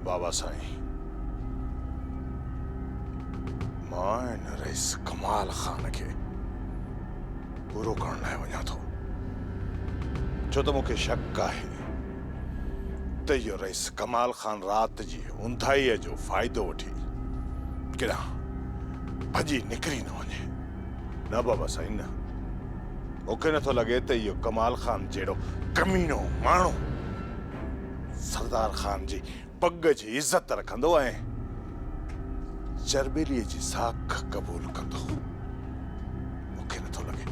बाबा साईं, मां इन रईस कमाल खान खे पूरो करण लाइ वञा थो, छो त मूंखे शक आहे त इहो रईस कमाल खान रात जी ऊंधाईअ जो फ़ाइदो वठी केॾां भॼी निकिरी न वञे। न बाबा साईं न, मूंखे नथो लॻे त इहो कमाल खान जहिड़ो कमीनो माण्हू सरदार खान जी पग जी इज़त रखंदो ऐं चरबेलीअ जी साख क़बूल कंदो। मूंखे नथो लॻे।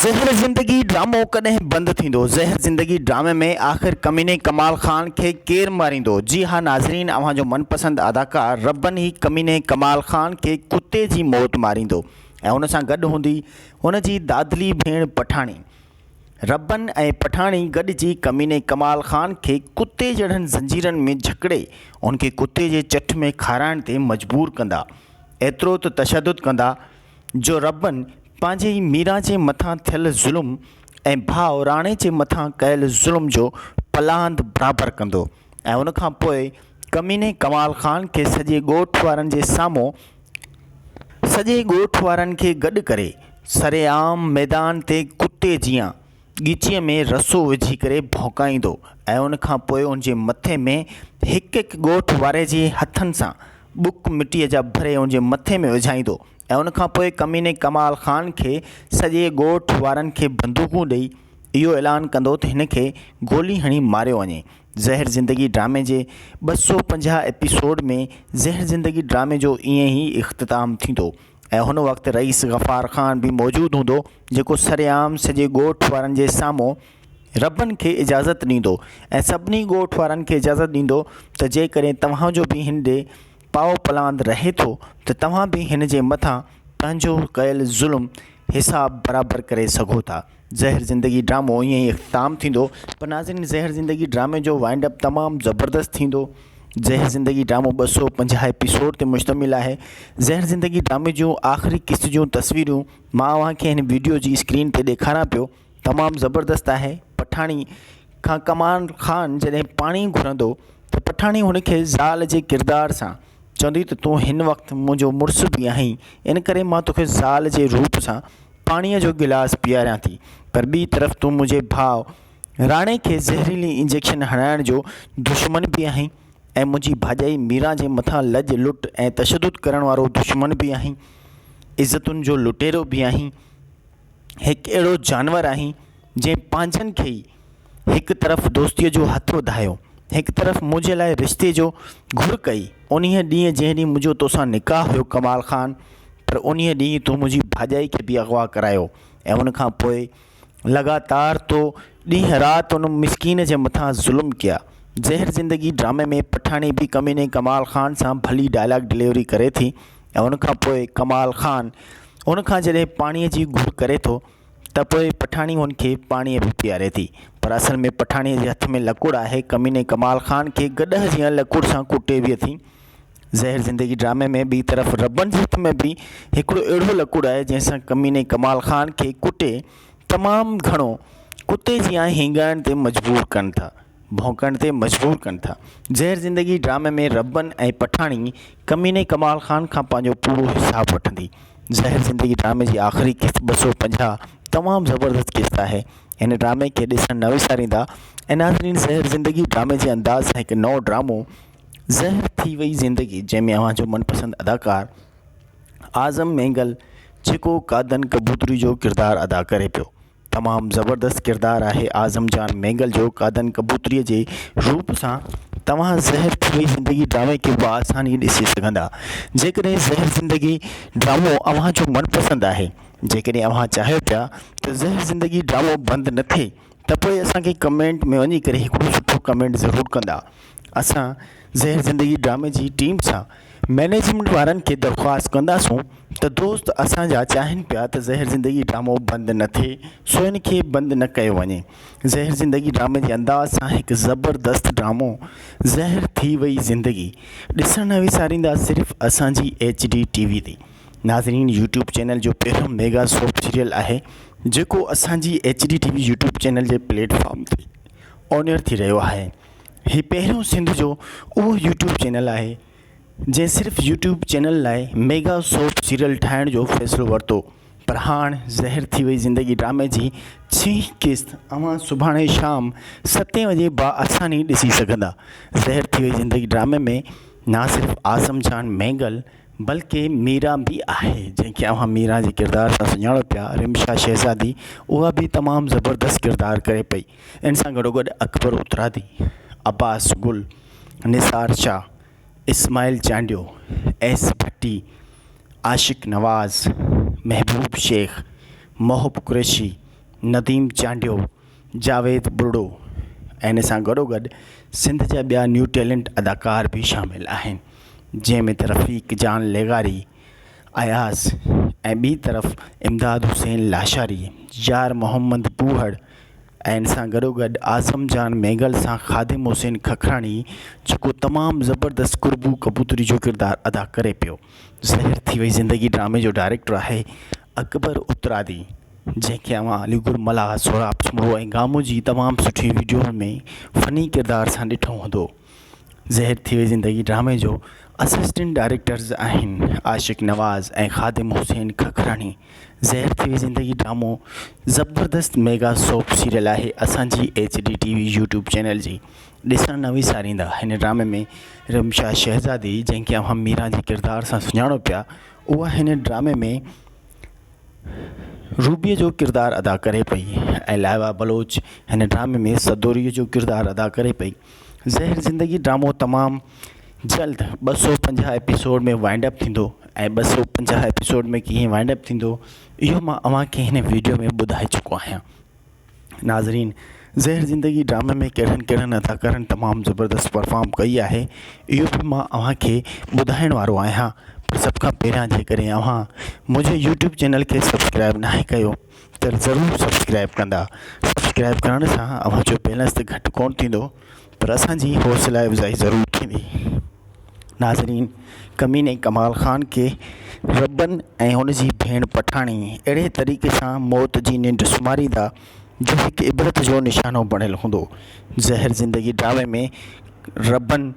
ज़हर ज़िंदगी ड्रामो कॾहिं बंदि थींदो? ज़हर ज़िंदगी ड्रामे में आख़िर कमीने कमाल खान खे केरु मारींदो? जी हाँ नाज़रीन, अव्हांजो मनपसंद अदाकार रब्बन ही कमीने कमाल खान खे कुते जी मौत मारींदो ऐं हुन सां गॾु हूंदी हुन जी दादली भेण पठाणी। रब्बन ऐं पठाणी गॾिजी कमीने कमाल खान खे कुते जहिड़नि ज़ंजीरनि में जकड़े उनखे कुते जे चट में खाराइण ते मजबूर कंदा। एतिरो त तशद्दुद कंदा जो रब्बन पंहिंजे ई मीरा जे मथां थियल ज़ुल्म ऐं भाउ राणे जे मथां कयल ज़ुल्म जो पलांद बराबरि कंदो ऐं उनखां पोइ कमीने कमाल खान खे सॼे ॻोठ वारनि जे साम्हूं सॼे ॻोठ वारनि खे गॾु करे सरेआम मैदान ते कुते जीअं ॻीचीअ में रसो विझी करे भौंकाईंदो ऐं उनखां पोइ उनजे मथे में हिकु हिकु ॻोठ वारे जे हथनि सां बुक मिटीअ जा भरे उनजे मथे में विझाईंदो ऐं उनखां पोइ कमीने कमाल खान खे सॼे ॻोठ वारनि खे बंदूकूं ॾेई इहो ऐलान कंदो त हिन खे गोली हणी मारियो वञे। ज़हर ज़िंदगी ड्रामे जे 250 एपिसोड में ज़हर ज़िंदगी ड्रामे जो ईअं ई इख़्तिताम थींदो ऐं हुन वक़्तु रईस गफ़ार ख़ान बि मौजूदु हूंदो जेको सरेआम सॼे ॻोठ वारनि जे साम्हूं रब्बन खे इजाज़त ॾींदो ऐं सभिनी ॻोठ वारनि खे इजाज़त ॾींदो त जेकॾहिं तव्हांजो बि हिन ॾे पाव पलांद रहे थो त तव्हां बि हिन जे मथां पंहिंजो कयल ज़ुल्म हिसाब बराबरि करे सघो था। ज़हर ज़िंदगी ड्रामो ईअं ई इख़्तिताम थींदो। पर नाज़रीन, ज़हर ज़िंदगी ड्रामे जो वाइंड अप तमामु ज़बरदस्त थींदो। ज़हर ज़िंदगी ड्रामो 250 एपिसोड ते मुश्तमिल आहे। ज़हर ज़िंदगी ड्रामे जूं आख़िरी क़िस्त जूं तस्वीरूं मां अव्हांखे हिन वीडियो जी स्क्रीन ते ॾेखारियां पियो। तमामु ज़बरदस्त आहे। पठाणी खां कमाल खान जॾहिं पाणी घुरंदो त पठाणी हुनखे ज़ाल जे किरदार सां चवंदी त तूं हिन वक़्तु मुंहिंजो मुड़ुसु बि आहीं, इन करे मां तोखे ज़ाल जे रूप सां पाणीअ जो गिलास पीआरियां थी, पर ॿी तरफ़ तूं मुंहिंजे भाउ राणे खे ज़हरीली इंजेक्शन हणाइण जो दुश्मन बि आहीं ऐं मुंहिंजी भाॼाई मीरा जे मथां लॼ लुट ऐं तशद्दुद करण वारो दुश्मन बि आहीं, इज़तुनि जो लुटेरो बि आहीं, हिकु अहिड़ो जानवर आहीं जंहिं पंहिंजनि खे ई हिकु तरफ़ दोस्तीअ जो हथु वधायो, हिकु तरफ़ मुंहिंजे लाइ रिश्ते जो घुर कई। उन्हीअ ॾींहुं जंहिं ॾींहुं मुंहिंजो तोसां निकाह हुयो कमाल खान, पर उन्हीअ ॾींहुं तूं मुंहिंजी भाॼाई खे बि अगवा करायो ऐं उनखां पोइ लगातार तो ॾींहुं राति उन मिसकीन जे मथां ज़ुल्म कया। ज़हर ज़िंदगी ड्रामे में पठाणी बि कमीने कमाल खान सां भली डायलॉग डिलीवरी करे थी ऐं उनखां पोइ कमाल खान उनखां जॾहिं पाणीअ जी घुर करे थो त पोइ पठाणी हुनखे पाणीअ बि पीआरे थी, पर असल में पठाणीअ जे हथ में लकुड़ आहे। कमीने कमाल खान खे गॾह जीअं लकुड़ सां कुटे बि थी। ज़हर ज़िंदगी ड्रामे में ॿी तरफ़ रब्बन जे हथ में बि हिकिड़ो अहिड़ो लकुड़ आहे जंहिंसां कमीने कमाल खान खे कुटे तमामु घणो कुते जीअं हींगाइण ते मजबूर कनि था, भौंकण ते मजबूर कनि था। ज़हर ज़िंदगी ड्रामे में रब्बन ऐं पठाणी कमीने कमाल खान खां पंहिंजो पूरो हिसाब वठंदी। ज़हर ज़िंदगी ड्रामे जी आख़िरी क़िस्त 250 तमामु ज़बरदस्त क़िस्त आहे। हिन ड्रामे खे ॾिसणु न विसारींदा। ऐं नाज़रीन, ज़हर ज़िंदगी ड्रामे जे अंदाज़ सां हिकु नओं ड्रामो ज़हर थी वई ज़िंदगी, जंहिंमें अव्हांजो मनपसंद अदाकार आज़म मेंगल जेको कादन कबूतरी जो किरदारु अदा करे पियो, तमामु ज़बरदस्त किरदारु आहे आज़म जान मेंगल जो कादन कबूतरीअ जे रूप सां। तव्हां ज़हर थी वई ज़िंदगी ड्रामे खे बआसानी ॾिसी सघंदा। जेकॾहिं ज़हर ज़िंदगी ड्रामो अव्हांजो मनपसंद आहे, जेकॾहिं अव्हां चाहियो पिया त ज़हर ज़िंदगी ड्रामो बंदि न थिए, त पोइ असांखे कमेंट में वञी करे हिकिड़ो सुठो कमेंट ज़रूरु कंदा। असां ज़हर ज़िंदगी ड्रामे जी टीम सां मैनेजमेंट वारनि खे दरख़्वास्त कंदासूं त दोस्त असांजा चाहिनि पिया त ज़हर ज़िंदगी ड्रामो बंदि न थिए, सो इन खे बंदि न कयो वञे। ज़हर ज़िंदगी ड्रामे जे अंदाज़ सां हिकु ज़बरदस्त ड्रामो ज़हर थी वई ज़िंदगी ॾिसणु न विसारींदा सिर्फ़ु असांजी HD TV ते। नाज़रीन, यूट्यूब चैनल जो पहिरियों मेगा सोप सीरियल आहे जेको असांजी HD TV यूट्यूब चैनल जे प्लेटफॉर्म ते ऑनर थी रहियो आहे। ही पहिरियों सिंध जो उहो यूट्यूब चैनल आहे जंहिं सिर्फ़ु यूट्यूब चैनल लाइ मेगा सोप सीरियल ठाहिण जो फ़ैसिलो वरितो। पर हाणे ज़हर थी वई ज़िंदगी ड्रामे जी 6 क़िस्त अवां सुभाणे शाम 7 बजे बाआसानी ॾिसी सघंदा। ज़हर थी वई ज़िंदगी ड्रामे में ना सिर्फ़ु आज़म जान मैगल बल्कि मीरा भी आहे, जंहिंखे अवां मीरा जे किरदार सां सुञाणो पिया। रिमशा शहज़ादी उहा बि तमामु ज़बरदस्त किरदारु करे पई। इन सां गॾोगॾु अकबर उतरादी, अब्बास गुल, निसार शाह, इस्माइल चांडियो, एस भट्टी, आशिक नवाज़, महबूब शेख, मोहब कुरैशी, नदीम चांडियो, जावेद बुर्डो ऐं इन सां गॾोगॾु सिंध जा ॿिया न्यू टैलेंट अदाकार बि शामिल आहिनि, जंहिंमें त रफ़ीक जान लेगारी, अयाज़ ऐं ॿी तरफ़ इमदाद हुसैन लाशारी, यार मोहम्मद बूहड़ ऐं इन सां गॾोगॾु आज़म जान मैगल सां ख़ादिम हुसैन खखराणी, जेको तमामु ज़बरदस्त कुर्बू कबूतरी जो किरदारु अदा करे पियो। ज़हर थी वई ज़िंदगी ड्रामे जो डायरेक्टर आहे अकबर उतरादी, जंहिंखे अवां अलीगुर मल्हा, सोराब चमड़ो ऐं गामो जी तमामु सुठी वीडियो में फ़नी किरदार सां ॾिठो हूंदो। ज़हर थी वई ज़िंदगी ड्रामे जो असिस्टेंट डायरेक्टर्स आहिनि आशिक नवाज़ ऐं ख़ादिम हुसैन खखराणी। ज़हर थी वई ज़िंदगी ड्रामो ज़बरदस्त मेगा सोप सीरियल आहे असांजी HD TV यूट्यूब चैनल जी। ॾिसण न विसारींदा। हिन ड्रामे में रिमशा शहज़ादी, जंहिंखे अवां मीरा जे किरदार सां सुञाणो पिया, उहा हिन ड्रामे में रूबीअ जो किरदारु अदा करे पई ऐं लाइबा बलोच हिन ड्रामे में सदोरीअ जो किरदारु अदा करे पई। ज़हर ज़िंदगी ड्रामो तमामु जल्द 250 एपिसोड में वाइंड अप थींदो ऐं 250 एपिसोड में कीअं वाइंड अप थींदो इहो मां अव्हांखे हिन वीडियो में ॿुधाए चुको आहियां। नाज़रीन, ज़हर ज़िंदगी ड्रामे में कहिड़नि कहिड़नि अदाकारनि तमामु ज़बरदस्त परफॉर्म कई आहे, इहो बि मां अव्हांखे ॿुधाइण वारो आहियां। पर सभ खां पहिरियां जेकॾहिं अव्हां मुंहिंजे यूट्यूब चैनल खे सब्सक्राइब नाहे कयो त ज़रूरु सब्सक्राइब कंदा। सब्सक्राइब करण सां अव्हांजो बैलेंस त घटि कोन थींदो, पर असांजी हौसला अफ़ज़ाई ज़रूरु थींदी। नाज़रीन, कमीने कमाल ख़ान खे रबन ऐं हुनजी भेण पठाणी अहिड़े तरीक़े सां मौत जी निंड सुम्हारींदा जो हिकु इबरत जो निशानो बणियलु हूंदो। ज़हर ज़िंदगी ड्रामे में रबन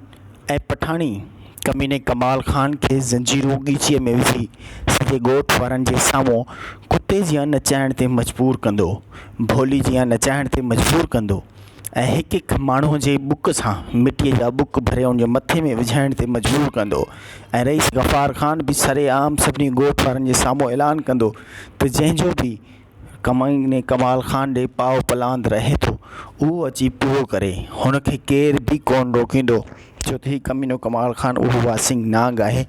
ऐं पठाणी कमीने कमाल ख़ान खे ज़ंजीरूं ॻीचीअ में विझी सॼे ॻोठ वारनि जे साम्हूं कुते जीअं नचाइण ते मजबूर कंदो, भोली जीअं नचाइण ते मजबूर कंदो ऐं हिकु हिकु माण्हूअ जे बुक सां मिटीअ जा बुक भरे हुनजे मथे में विझाइण ते मजबूर कंदो ऐं रईस गफ़ार ख़ान बि सरेआम सभिनी ॻोठ वारनि जे साम्हूं ऐलान कंदो त जंहिंजो बि कमीने कमाल ख़ान ॾे पाव पलांद रहे थो उहो अची पूरो करे, हुनखे केर बि कोन रोकींदो, छो त ही कमीनो कमाल ख़ान उहो वासिंग नांग आहे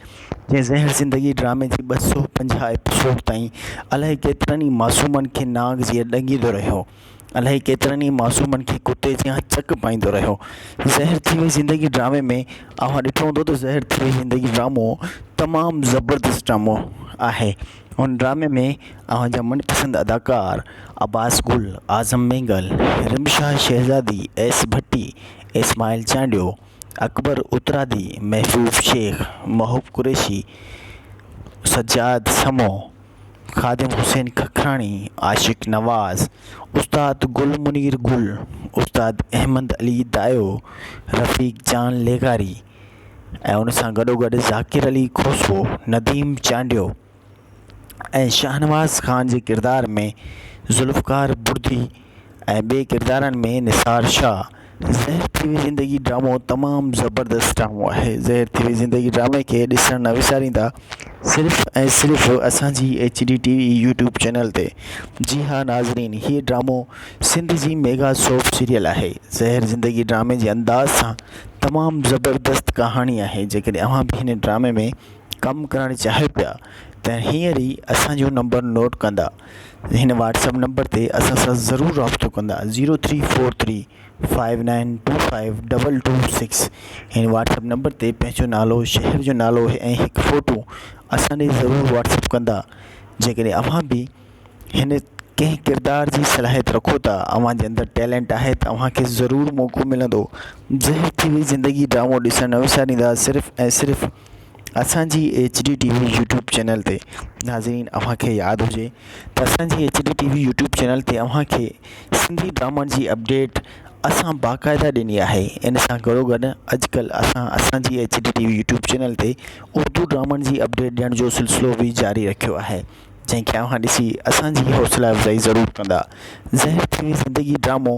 जंहिं ज़हर ज़िंदगी ड्रामे जी 250 एपिसोड ताईं अलाए केतिरनि ई मासूमनि खे नांग जीअं ॾंगींदो रहियो, अलाए केतिरनि ई मासूमनि खे कुते जीअं चक पाईंदो रहियो। ज़हर थी वई ज़िंदगी ड्रामे में अव्हां ॾिठो हूंदो त ज़हर थी वई ज़िंदगी ड्रामो तमामु ज़बरदस्त ड्रामो आहे। उन ड्रामे में अव्हांजा मनपसंद अदाकार अब्बास गुल, आज़म मैगल, रिमशा शहज़ादी, एस भट्टी, इस्माइल चांडियो, अकबर उतरादी, महबूब शेख, मोहब कुरैशी, सज्जाद समो, ख़ादिम हुसैन खखराणी, आशिक नवाज़, उस्ताद गुल मुनीर गुल, उस्ताद अहमद अली दायो, रफ़ीक जान लेगारी ऐं उन सां गॾोगॾु ज़ाकिर अली खोसो, नदीम चांडियो ऐं शाहनवाज़ ख़ान जे किरदार में ज़ुल्फ़कार बुर्दी ऐं ॿिए किरदारनि में निसार शाह। ज़हर थी वई ज़िंदगी ड्रामो तमामु ज़बरदस्त ड्रामो आहे। ज़हर थी वई ज़िंदगी ड्रामे खे ॾिसण न विसारींदा, सिर्फ़ु ऐं सिर्फ़ु असांजी HD TV यूट्यूब चैनल ते। जी हा नाज़रीन, हीअ ड्रामो सिंध जी मेगा सोप सीरियल आहे। ज़हर ज़िंदगी ड्रामे जे अंदाज़ सां तमामु ज़बरदस्त कहाणी आहे। जेकॾहिं अव्हां बि हिन ड्रामे में कमु करणु चाहियो पिया त हींअर ई असांजो नंबर नोट कंदा। हिन WhatsApp नंबर ते असां सां ज़रूरु राब्तो कंदा 034359252226। हिन WhatsApp नंबर ते पंहिंजो नालो, शहर जो नालो ऐं हिकु फ़ोटो असां ॾे ज़रूरु WhatsApp कंदा। जेकॾहिं अव्हां बि हिन कंहिं किरदार जी सलाहियत रखो था, अव्हां जे अंदरि टैलेंट आहे त अव्हांखे ज़रूरु मौक़ो मिलंदो। ज़हर थी वई ज़िंदगी ड्रामो ॾिसण न विसारींदा, सिर्फ़ु ऐं सिर्फ़ु असांजी HD TV यूट्यूब चैनल ते। नाज़रीन, अव्हांखे यादि हुजे त असांजी HD TV यूट्यूब चैनल ते अव्हांखे सिंधी ड्रामनि जी अपडेट असां बाक़ाइदा ॾिनी आहे। इन सां गॾोगॾु अॼुकल्ह असांजी HDTV यूट्यूब चैनल ते उर्दू ड्रामनि जी अपडेट ॾियण जो सिलसिलो बि जारी रखियो आहे, जंहिंखे अव्हां ॾिसी असांजी हौसला अफ़ज़ाई ज़रूरु कंदा। ज़हर थी वई ज़िंदगी ड्रामो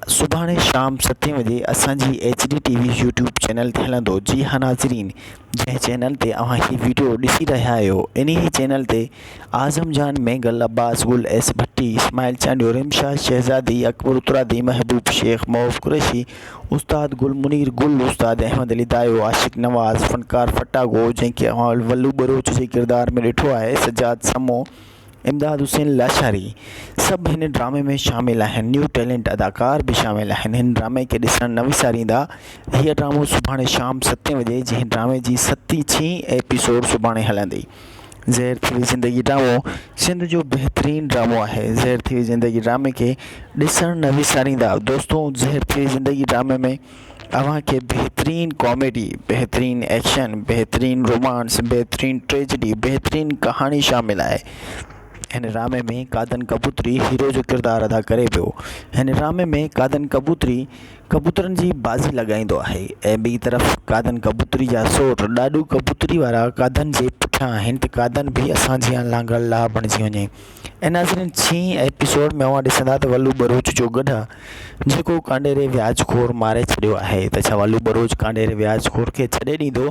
सुभाणे शाम 7 बजे असांजी HDTV यूट्यूब चैनल ते हलंदो। जी हाँ नाज़रीन, जंहिं चैनल ते अव्हां हीअ वीडियो ॾिसी रहिया आहियो, इन ही चैनल ते आज़म जान मेंगल, अब्बास गुल, एस भट्टी, इस्माइल चांडियो, रिमशाद शहज़ादी, अकबर उत्तरादी, महबूब शेख, मौफ कुरैशी, उस्ताद गुल मुनीर गुल, उस्ताद अहमद अली दायो, आशिक नवाज़, फ़नकार फटागो, जंहिंखे अव्हां वल्लू बरोच जे किरदार में ॾिठो आहे, सजाद समो, इमदाद हुसैन लाशारी, सभु हिन ड्रामे में शामिल आहिनि। न्यू टैलेंट अदाकार भी शामिल आहिनि। हिन ड्रामे खे ॾिसण न विसारींदा। हीअ ड्रामो सुभाणे शाम 7 बजे, जंहिं ड्रामे जी 6 एपिसोड सुभाणे हलंदी। ज़हर थी वई ज़िंदगी ड्रामो सिंध जो बहितरीनु ड्रामो आहे। ज़हर थी वई ज़िंदगी ड्रामे खे ॾिसण न विसारींदा। दोस्तों, ज़हर थी वई ज़िंदगी ड्रामे में अव्हांखे बहितरीनु कॉमेडी, बहितरीनु एक्शन, बहितरीनु रोमांस, बहितरीनु ट्रेजिडी, बहितरीनु कहाणी शामिल आहे। हिन ड्रामे में कादन कबूतरी हीरो जो किरदारु अदा करे पियो। हिन ड्रामे में कादन कबूतरी कबूतरनि जी बाज़ी लॻाईंदो आहे ऐं ॿी तरफ़ कादन कबूतरी जा सोट ॾाढू कबूतरी वारा कादन जे पुठियां आहिनि त कादन बि असांजी लांगड़ लाह बणिजी वञे। ऐं नाज़रीन, 6 एपिसोड में अव्हां ॾिसंदा त वल्लू बरोच जो गॾु जेको कांडेरे व्याजखोर मारे छॾियो आहे, त छा वल्लू बरोच कांडेरे व्याजखोर खे छॾे ॾींदो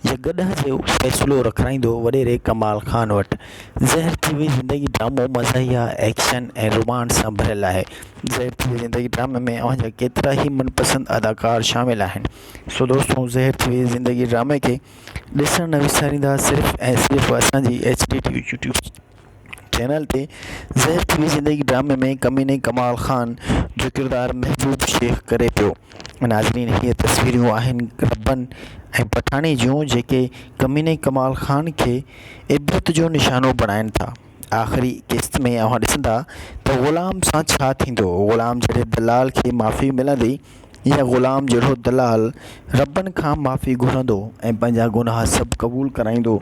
या गॾु जो फ़ैसिलो रखाईंदो वॾेरे कमाल खान वटि। ज़हर थी वई ज़िंदगी ड्रामो मज़ाहिया, एक्शन ऐं रोमांस सां भरियलु आहे। ज़हर थी वई ज़िंदगी ड्रामे में अव्हांजा केतिरा ई मनपसंद अदाकार शामिल आहिनि। सो दोस्तों, ज़हर थी वई ज़िंदगी ड्रामे खे ॾिसण न विसारींदा। सिर्फ़ु ऐं सिर्फ़ु असांजी HDTV यूट्यूब चैनल ते ज़हर थी वई ज़िंदगी ड्रामे में कमीने कमाल खान जो किरदारु महबूब शेख करे पियो। नाज़रीन, हीअ तस्वीरूं आहिनि रब्बन ऐं पठाणी जूं, जेके कमीने कमाल खान खे इबरत जो निशानो बणाइनि था। आख़िरी क़िस्त में अव्हां ॾिसंदा त ग़ुलाम सां छा थींदो। ग़ुलाम जहिड़े दलाल खे माफ़ी मिलंदी या ग़ुलाम जहिड़ो दलाल रब्बन खां माफ़ी घुरंदो ऐं पंहिंजा गुनाह सभु क़बूल कराईंदो।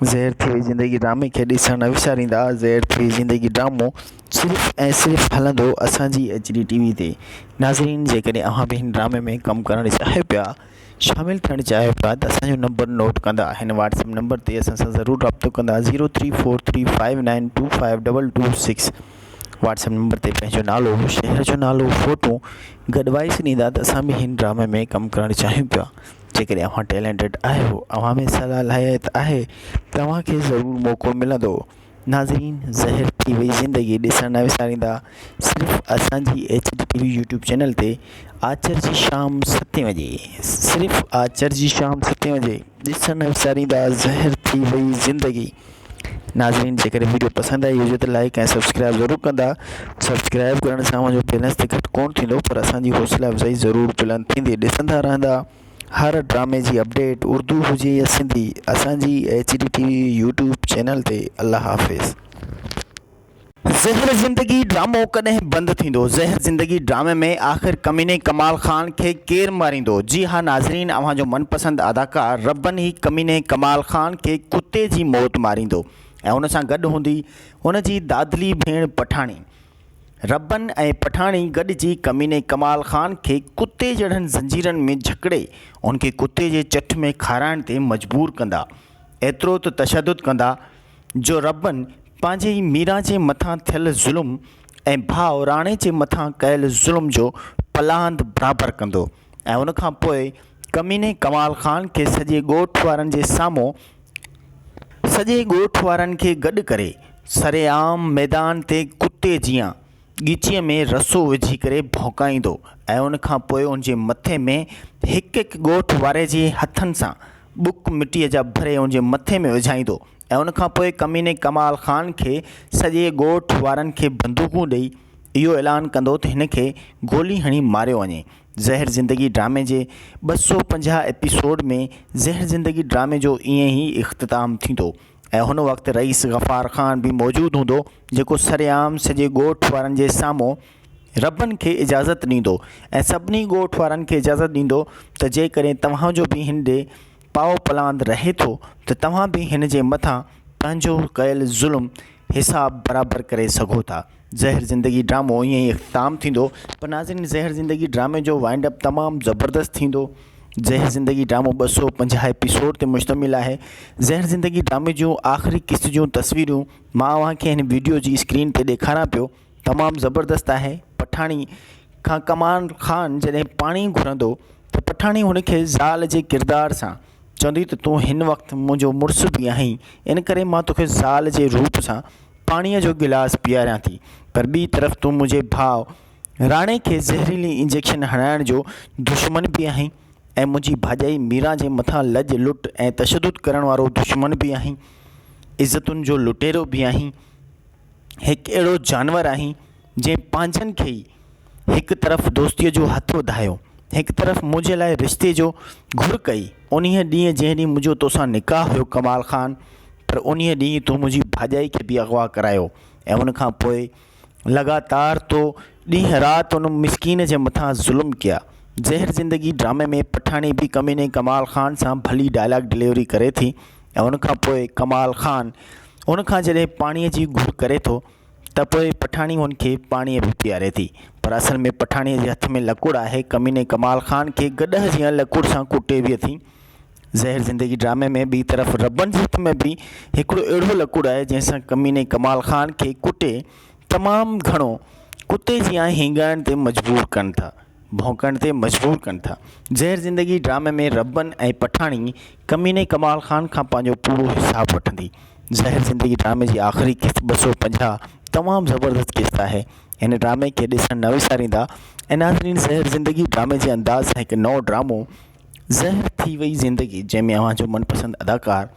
ज़हर थी वई ज़िंदगी ड्रामे खे ॾिसण न विसारींदा। ज़हर थी वई ज़िंदगी ड्रामो सिर्फ़ु ऐं सिर्फ़ु हलंदो असांजी HDTV ते। नाज़रीन, जेकॾहिं अव्हां बि हिन ड्रामे में कमु करणु चाहियो पिया, शामिल थियणु चाहियो पिया, त असांजो नंबर नोट कंदा। हिन WhatsApp नंबर ते असां सां ज़रूरु राब्तो कंदा। 034359252226 WhatsApp नंबर ते पंहिंजो नालो, शहर जो नालो, फ़ोटो गॾु वॉइस ॾींदा त असां बि हिन ड्रामे में कमु करणु चाहियूं पिया। जेकॾहिं अव्हां टैलेंटेड आहियो, अव्हां में सलाहियत आहे, त अव्हांखे ज़रूरु मौक़ो मिलंदो। नाज़रीन, ज़हर थी वई ज़िंदगी ॾिसण न विसारींदा। सिर्फ़ु असांजी HDTV यूट्यूब चैनल ते आचर जी शाम 7 बजे, सिर्फ़ु आचर जी शाम 7 बजे ॾिसण न विसारींदा। ज़हर थी वई ज़िंदगी। नाज़रीन, जेकॾहिं वीडियो पसंदि आई हुजे त लाइक ऐं सब्सक्राइब ज़रूरु कंदा। सब्सक्राइब करण सां मुंहिंजो बैलेंस त घटि कोन थींदो, पर असांजी हौसला अफ़ज़ाई ज़रूरु बुलंद थींदी। ॾिसंदा रहंदा हर ड्रामे जी अपडेट, उर्दू हुजे या सिंधी, असांजी HDTV यूट्यूब चैनल ते। अल्लाह हाफ़िज़। ज़हर ज़िंदगी ड्रामो कॾहिं बंदि थींदो। ज़हर ज़िंदगी ड्रामे में आख़िर कमीने कमाल खान खे केरु मारींदो। जी हाँ नाज़रीन, अव्हांजो मनपसंद अदाकार रब्बन ही कमीने कमाल खान खे कुते जी मौत मारींदो ऐं हुन सां गॾु हूंदी हुनजी दादली भेण पठाणी। रब्बन ऐं पठाणी गॾिजी कमीने कमाल खान खे कुते जहिड़नि ज़ंजीरनि में जकड़े उनखे कुते जे चट में खाराइण ते मजबूर कंदा। एतिरो त तशद्दुद कंदा जो रब्बन पंहिंजे ई मीरा जे मथां थियल ज़ुल्म ऐं भाउ राणे जे मथां कयल ज़ुल्म जो पलांद बराबरि कंदो ऐं उनखां पोइ कमीने कमाल खान खे सॼे ॻोठ वारनि जे साम्हूं सॼे ॻोठ वारनि खे गॾु करे सरेआम मैदान ते कुते जीअं ॻिचीअ में रसो विझी करे भौंकाईंदो ऐं उनखां पोइ उनजे मथे में हिकु हिकु ॻोठ वारे जे हथनि सां बुक मिटीअ जा भरे उनजे मथे में विझाईंदो ऐं उनखां पोइ कमीने कमाल खान खे सॼे ॻोठ वारनि खे बंदूकूं ॾेई इहो ऐलान कंदो त हिन खे गोली हणी मारियो वञे। ज़हर ज़िंदगी ड्रामे जे 250 एपिसोड में ज़हर ज़िंदगी ड्रामे जो ईअं ई इख़्तिताम थींदो ऐं हुन वक़्तु रईस गफ़ार ख़ान बि मौजूदु हूंदो, जेको सरेआम सॼे ॻोठ वारनि जे साम्हूं रब्बन खे इजाज़त ॾींदो ऐं सभिनी ॻोठ वारनि खे इजाज़त ॾींदो त जेकॾहिं तव्हांजो बि हिन ॾे पाव पलांद रहे थो त तव्हां बि हिन जे मथां पंहिंजो कयल ज़ुल्म हिसाब बराबरि करे सघो था। ज़हर ज़िंदगी ड्रामो ईअं ई इख़्तिताम थींदो, पर नाज़रीन ज़हर ज़िंदगी ड्रामे जो वाइंड अप तमामु ज़बरदस्त थींदो। ज़हर ज़िंदगी ड्रामो 250 एपिसोड ते मुश्तमिल आहे। ज़हर ज़िंदगी ड्रामे जूं आख़िरी क़िस्त जूं तस्वीरूं मां अव्हांखे हिन वीडियो जी स्क्रीन ते ॾेखारियां पियो, तमामु ज़बरदस्त आहे। पठाणी खां कमाल ख़ान जॾहिं पाणी घुरंदो त पठाणी हुनखे ज़ाल जे किरदार सां चवंदी त तूं हिन वक़्तु मुंहिंजो मुड़ुसु बि आहीं, इन करे मां तोखे ज़ाल जे रूप सां पाणीअ जो गिलास पीआरियां थी, पर ॿी तरफ़ तूं मुंहिंजे भाउ राणे खे ज़हरीली इंजेक्शन हणाइण जो दुश्मन बि आहीं ऐं मुंहिंजी भाॼाई मीरा जे मथां लॼ लुट ऐं तशदुद करण वारो दुश्मन बि आहीं, इज़तुनि जो लुटेरो बि आहीं। हिकु अहिड़ो जानवर आहीं जंहिं पंहिंजनि खे ई हिकु तरफ़ दोस्तीअ जो हथु वधायो, हिकु तरफ़ मुंहिंजे लाइ रिश्ते जो घुर कई। उन्हीअ ॾींहुं जंहिं ॾींहुं मुंहिंजो तोसां निकाह हुयो कमाल ख़ान, पर उन्हीअ ॾींहुं तूं मुंहिंजी भाॼाई खे बि अगवा करायो ऐं उनखां पोइ लगातार तो ॾींहुं राति उन मिसकीन जे मथां ज़ुल्म कया। ज़हर ज़िंदगी ड्रामे में पठाणी बि कमीने कमाल ख़ान सां भली डायलॉग डिलीवरी करे थी ऐं उनखां पोइ कमाल ख़ान उनखां जॾहिं पाणीअ जी घुर करे थो त पोइ पठाणी हुनखे पाणीअ बि पीआरे थी, पर असल में पठाणीअ जे हथ में लकुड़ आहे। कमीने कमाल ख़ान खे गॾह जीअं लकुड़ सां कुटे बि थी। ज़हर ज़िंदगी ड्रामे में ॿी तरफ़ रबनि जे हथ में बि हिकिड़ो अहिड़ो लकुड़ आहे जंहिंसां कमीने कमाल ख़ान खे कुटे तमामु घणो कुते जीअं हींगाइण ते मजबूर कनि था, भौंकण ते मजबूर कनि था। ज़हर ज़िंदगी ड्रामे में रबनि ऐं पठाणी कमीने कमाल ख़ान खां पंहिंजो पूरो हिसाब वठंदी। ज़हर ज़िंदगी ड्रामे जी आख़िरी क़िस्त 250 तमामु ज़बरदस्त क़िस्त आहे। हिन ड्रामे खे ॾिसणु न विसारींदा। ऐं नाज़रीन, ज़हर ज़िंदगी ड्रामे जे अंदाज़ सां हिकु नओं ड्रामो ज़हर थी वई ज़िंदगी, जंहिंमें अव्हांजो मनपसंद अदाकार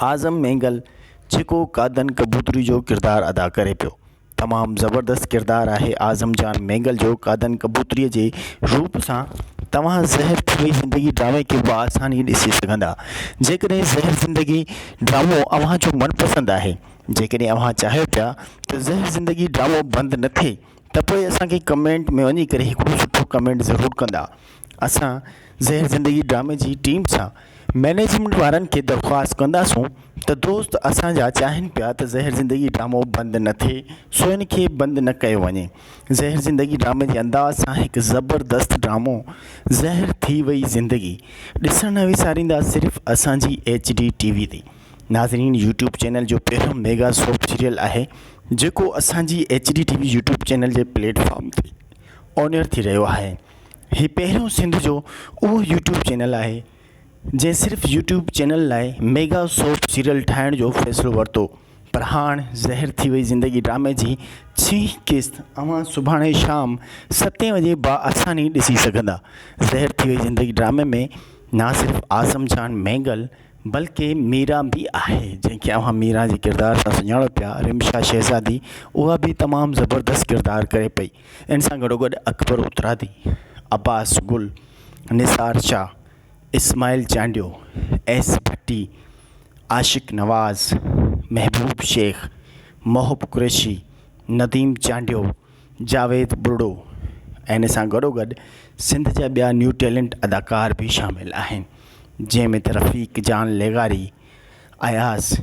आज़म मेंगल जेको कादन कबूतरी जो किरदारु अदा करे पियो, तमामु ज़बरदस्त किरदारु आहे आज़म जान मेंगल जो कादन कबूतरीअ जे रूप सां। तव्हां ज़हर थी वई ज़िंदगी ड्रामे खे बआसानी ॾिसी सघंदा। जेकॾहिं ज़हर ज़िंदगी ड्रामो अव्हांजो मनपसंद आहे, जेकॾहिं अव्हां चाहियो पिया त ज़हर ज़िंदगी ड्रामो बंदि न थिए, त पोइ असांखे कमेंट में वञी करे हिकिड़ो सुठो कमेंट ज़रूरु कंदा। असां ज़हर ज़िंदगी ड्रामे जी टीम सां मैनेजमेंट वारनि खे दरख़्वास्त कंदासूं त दोस्त असांजा चाहिनि पिया त ज़हर ज़िंदगी ड्रामो बंदि न थिए, सो इन खे बंदि न कयो वञे। ज़हर ज़िंदगी ड्रामे जे अंदाज़ सां हिकु ज़बरदस्त ड्रामो ज़हर थी वई ज़िंदगी ॾिसणु न विसारींदा सिर्फ़ु असांजी HD TV ते। नाज़रीन, यूट्यूब चैनल जो पहिरियों मेगा सोप सीरियल आहे जेको असांजी HD TV यूट्यूब चैनल जे प्लेटफॉर्म ते ऑनर थी रहियो आहे। हीउ पहिरियों सिंध जो उहो यूट्यूब चैनल आहे जंहिं सिर्फ़ु यूट्यूब चैनल लाइ मेगा सोप सीरियल ठाहिण जो फ़ैसिलो वरितो। पर हाणे ज़हर थी वई ज़िंदगी ड्रामे जी 6 क़िस्त अव्हां सुभाणे शाम 7 वजे बआसानी ॾिसी सघंदा। ज़हर थी वई ज़िंदगी ड्रामे में न सिर्फ़ु आज़म जान मेंगल बल्कि मीरा बि आहे, जंहिंखे अव्हां मीरा जे किरदार सां सुञाणो पिया। रिमशा शहज़ादी उहा बि तमामु ज़बरदस्त किरदारु करे पई। इन सां गॾोगॾु अकबर उतरादी, अब्बास गुल, निसार शाह, इस्माइल चांडियो, एस भट्टी, आशिक़ नवाज़, महबूब शेख, मोहब कुरैशी, नदीम चांडियो, जावेद बुर्डो ऐं इन सां गॾोगॾु सिंध जा ॿिया न्यू टैलेंट अदाकार बि शामिल आहिनि, जंहिंमें त रफ़ीक जान लेगारी, अयाज़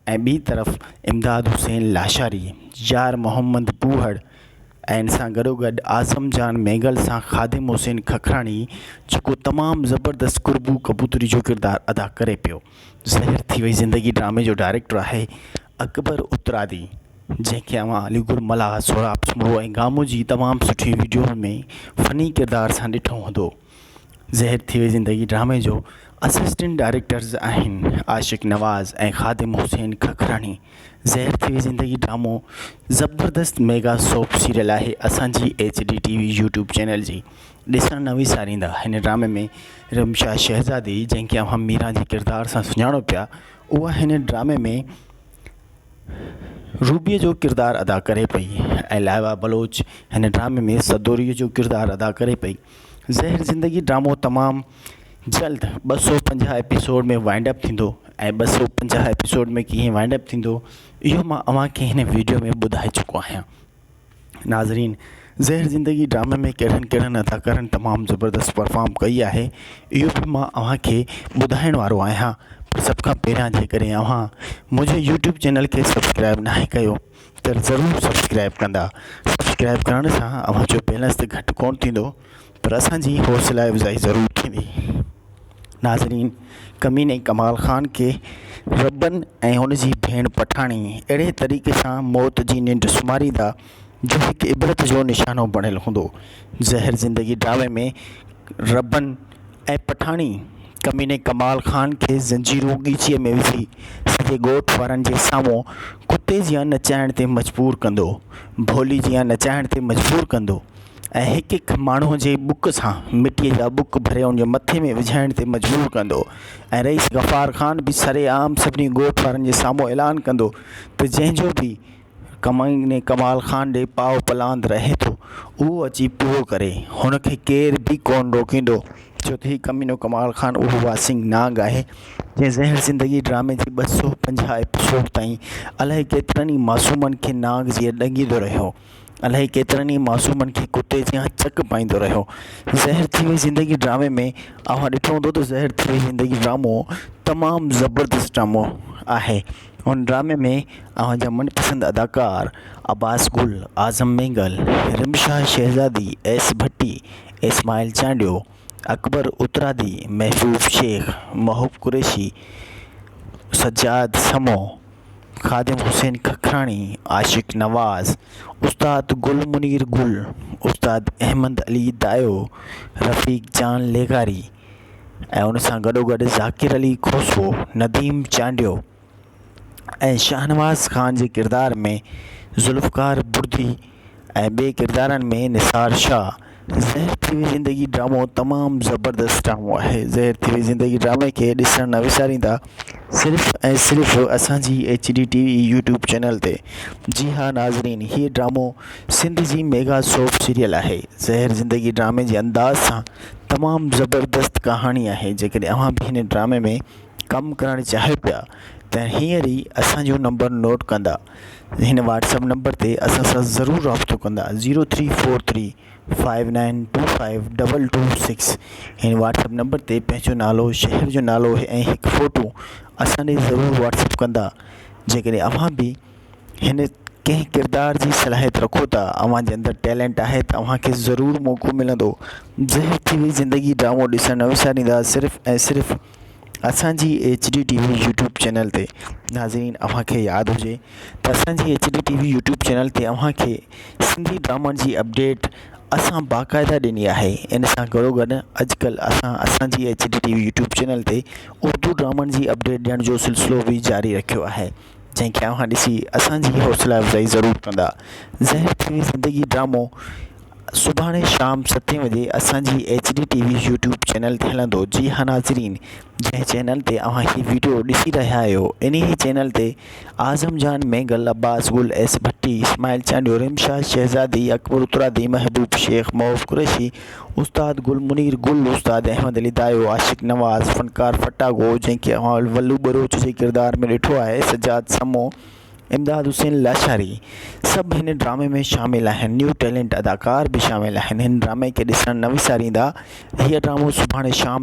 ऐं ॿी तरफ़ इमदाद हुसैन लाशारी, यार मोहम्मद बूहड़ ऐं इन सां गॾोगॾु आज़म जान मेंगल सां ख़ादिम हुसैन खखराणी जेको तमामु ज़बरदस्त कुर्बू कबूतरी जो किरदारु अदा करे पियो। ज़हर थी वई ज़िंदगी ड्रामे जो डायरेक्टर आहे अकबर उतरादी, जंहिंखे अव्हां अलीगुर मलाह, सोराब सुमरो ऐं गामो जी तमामु सुठी वीडियो में फ़नी किरदार सां ॾिठो हूंदो। ज़हर थी वई ज़िंदगी ड्रामे जो असिस्टेंट डायरेक्टर्स आहिनि आशिक़ नवाज़ ऐं ख़ादिम हुसैन खखराणी। ज़हर थी वई ज़िंदगी ड्रामो ज़बरदस्त मेगा सोप सीरियल आहे असांजी HD TV यूट्यूब चैनल जी, ॾिसणु न विसारींदा। हिन ड्रामे में रिमशा शहज़ादी, जंहिंखे अव्हां मीरा जे किरदार सां सुञाणो पिया, उहा हिन ड्रामे में रूबीअ जो किरदारु अदा करे पई ऐं लाइबा बलोच हिन ड्रामे में सदोरीअ जो किरदारु अदा करे पई। ज़हर ज़िंदगी ड्रामो तमामु जल्द 250 एपिसोड में वाइंड अप थींदो ऐं 250 एपिसोड में कीअं वाइंड अप थींदो इहो मां अव्हांखे हिन वीडियो में ॿुधाए चुको आहियां। नाज़रीन, ज़हर ज़िंदगी ड्रामे में कहिड़नि कहिड़नि अदाकारनि तमामु ज़बरदस्त परफॉर्म कई आहे, इहो बि मां अव्हांखे ॿुधाइण वारो आहियां। पर सभ खां पहिरियां जेकॾहिं अव्हां मुंहिंजे यूट्यूब चैनल खे सब्सक्राइब नाहे कयो त ज़रूरु सब्सक्राइब कंदा। सब्सक्राइब करण सां अव्हांजो बैलेंस त घटि कोन थींदो पर असांजी हौसला अफ़ज़ाई ज़रूरु थींदी। नाज़रीन, कमीने कमाल ख़ान खे रबन ऐं हुनजी भेण पठाणी अहिड़े तरीक़े सां मौत जी निंड सुम्हारींदा जो हिकु इबरत जो निशानो बणियलु हूंदो। ज़हर ज़िंदगी ड्रामे में रबन ऐं पठाणी कमीने कमाल ख़ान खे ज़ंजीरूं ॻीचीअ में विझी सॼे ॻोठ वारनि जे साम्हूं कुते जीअं नचाइण ते मजबूर कंदो, भोली जीअं नचाइण ते मजबूर कंदो ऐं हिकु हिकु माण्हूअ जे बुक सां मिटीअ जा बुक भरे उनजे मथे में विझाइण ते मजबूर कंदो ऐं रईस गफ़ार ख़ान बि सरेआम सभिनी ॻोठ वारनि जे साम्हूं ऐलान कंदो त जंहिंजो बि कमीने कमाल ख़ान ॾे पाव पलांद रहे थो उहो अची पूरो करे, हुनखे केर बि कोन रोकींदो छो त हीउ कमीनो कमाल ख़ान उहो वासिंग नांग आहे जंहिं ज़हर ज़िंदगी ड्रामे जी 250 एपिसोड ताईं अलाए केतिरनि ई मासूमनि खे नांग जीअं ॾंगींदो रहियो, अलाए केतिरनि ई मासूमनि खे कुते जीअं चक पाईंदो रहियो। ज़हर थी वई ज़िंदगी ड्रामे में अव्हां ॾिठो हूंदो त ज़हर थी वई ज़िंदगी ड्रामो तमामु ज़बरदस्त ड्रामो आहे। हुन ड्रामे में अव्हांजा मनपसंद अदाकार अब्बास गुल, आज़म मेंगल, रिमशाह शहज़ादी, एस भट्टी, इस्माइल चांडियो, अकबर उतरादी, महबूब शेख, महबूब कुरैशी, सज्जाद समो, खादिम हुसैन खखराणी, आशिक नवाज़, उस्ताद गुल मुनीर गुल, उस्ताद अहमद अली दायो, रफ़ीक जान लेगारी ऐं उन सां गॾोगॾु ज़ाकिर अली खोसो, नदीम चांडियो ऐं शाहनवाज़ ख़ान जे किरदार में ज़ुल्फ़कार बुर्दी ऐं ॿिए किरदारनि में निसार शाह। ज़हर थी वई ज़िंदगी ड्रामो तमामु ज़बरदस्त ड्रामो आहे। ज़हर थी वई ज़िंदगी ड्रामे खे ॾिसण न विसारींदा सिर्फ़ु ऐं सिर्फ़ु असांजी HD TV यूट्यूब चैनल ते। जी हा नाज़रीन, हीअ ड्रामो सिंध जी मेगा सोप सीरियल आहे। ज़हर ज़िंदगी ड्रामे जे अंदाज़ सां तमामु ज़बरदस्त कहाणी आहे। जेकॾहिं अव्हां बि हिन ड्रामे में कमु करणु चाहियो पिया त हींअर ई असांजो नंबर नोट कंदा, हिन WhatsApp नंबर ते असां सां ज़रूरु राब्तो कंदा 0343595226। हिन WhatsApp नंबर ते पंहिंजो नालो, शहर जो नालो ऐं हिकु फ़ोटो असां ॾे ज़रूरु WhatsApp कंदा। जेकॾहिं अव्हां बि हिन कंहिं किरदार जी सलाहियत रखो था, अव्हां जे अंदरि टैलेंट आहे त अव्हांखे ज़रूरु मौक़ो मिलंदो। ज़हर थी वई ज़िंदगी ड्रामो ॾिसण न विसारींदा सिर्फ़ु ऐं सिर्फ़ु असांजी HD TV यूट्यूब चैनल ते। नाज़रीन, अव्हांखे यादि हुजे त असांजी HD TV यूट्यूब चैनल ते अव्हांखे सिंधी ड्रामनि जी अपडेट असां बाक़ाइदा ॾिनी आहे। इन सां गॾोगॾु अॼुकल्ह असांजी HD TV यूट्यूब चैनल ते उर्दू ड्रामनि जी अपडेट ॾियण जो सिलसिलो बि जारी रखियो आहे, जंहिंखे अव्हां ॾिसी असांजी हौसला अफ़ज़ाई ज़रूरु कंदा। ज़हर थी वई ज़िंदगी ड्रामो सुभाणे शाम 7 बजे असांजी HD TV यूट्यूब चैनल ते हलंदो। जी हा नाज़रीन, जंहिं चैनल ते अव्हां हीअ वीडियो ॾिसी रहिया आहियो, इन ई चैनल ते आज़म जान मेंगल, अब्बास गुल, एस भट्टी, इस्माइल चांडियो, रिमशाह शहज़ादी, अकबर उतरादी, महबूब शेख, महबूब कुरैशी, उस्ताद गुल मुनीर गुल, उस्ताद अहमद अली दायो, आशिक नवाज़, फ़नकार फटागो जंहिंखे अव्हां वल्लू बलोच जे किरदार में ॾिठो आहे, सज्जाद समो, इमदाद हुसैन लाशारी, सभु हिन ड्रामे में शामिल आहिनि। न्यू टैलेंट अदाकार बि शामिल आहिनि। हिन ड्रामे खे ॾिसण न विसारींदा। हीअ ड्रामो सुभाणे शाम